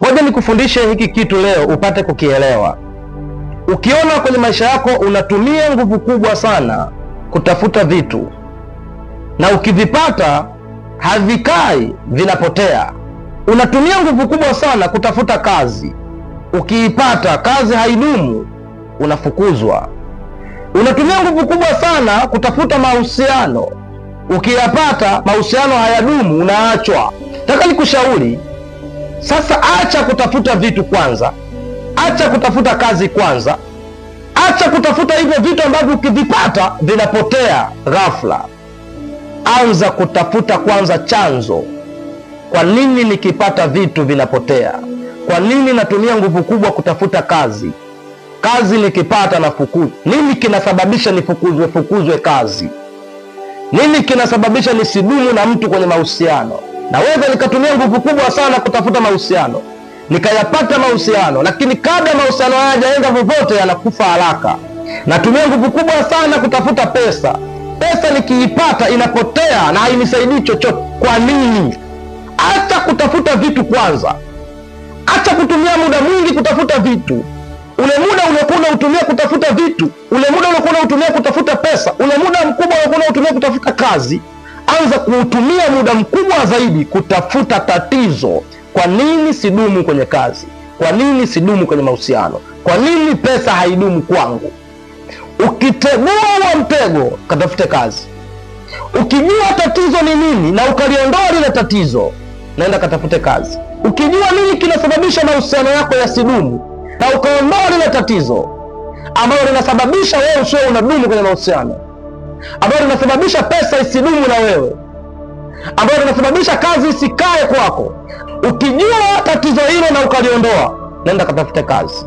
Ngoja nikufundishe hiki kitu leo upate kukielewa. Ukiona kwenye maisha yako unatumia nguvu kubwa sana kutafuta vitu, na ukivipata havikai, vinapotea. Unatumia nguvu kubwa sana kutafuta kazi, ukiipata kazi haidumu, unafukuzwa. Unatumia nguvu kubwa sana kutafuta mahusiano, ukiyapata mahusiano hayadumu, unaachwa. Nataka nikushauri sasa, acha kutafuta vitu kwanza, acha kutafuta kazi kwanza, acha kutafuta hivyo vitu ambavyo ukivipata vinapotea ghafla. Anza kutafuta kwanza chanzo. Kwa nini nikipata vitu vinapotea? Kwa nini natumia nguvu kubwa kutafuta kazi? Kazi nikipata nafukuzwa. Nini kinasababisha nifukuzwe kazi? Nini kinasababisha nisidumu na mtu kwenye mahusiano? Naweza nikatumia nguvu kubwa sana kutafuta mahusiano, nikayapata mahusiano, lakini kabla mahusiano haya hayajaenda popote yanakufa haraka. Natumia nguvu kubwa sana kutafuta pesa, pesa nikiipata inapotea na hainisaidii chochote. Kwa nini? Acha kutafuta vitu kwanza, acha kutumia muda mwingi kutafuta vitu. Ule muda uliokuwa unautumia kutafuta vitu, ule muda uliokuwa unautumia kutafuta pesa, ule muda mkubwa uliokuwa unautumia kutafuta kazi, anza kuutumia muda mkubwa zaidi kutafuta tatizo. Kwa nini sidumu kwenye kazi? Kwa nini sidumu kwenye mahusiano? Kwa nini pesa haidumu kwangu? Ukitegua huo mtego, katafute kazi. Ukijua tatizo ni nini na ukaliondoa lile tatizo, naenda katafute kazi. Ukijua nini kinasababisha mahusiano yako yasidumu na ukaondoa lile tatizo ambalo linasababisha wewe usiwe unadumu kwenye mahusiano, ambalo linasababisha pesa isidumu na wewe, ambalo linasababisha kazi isikae kwako, ukijua tatizo hilo na ukaliondoa, nenda katafute kazi.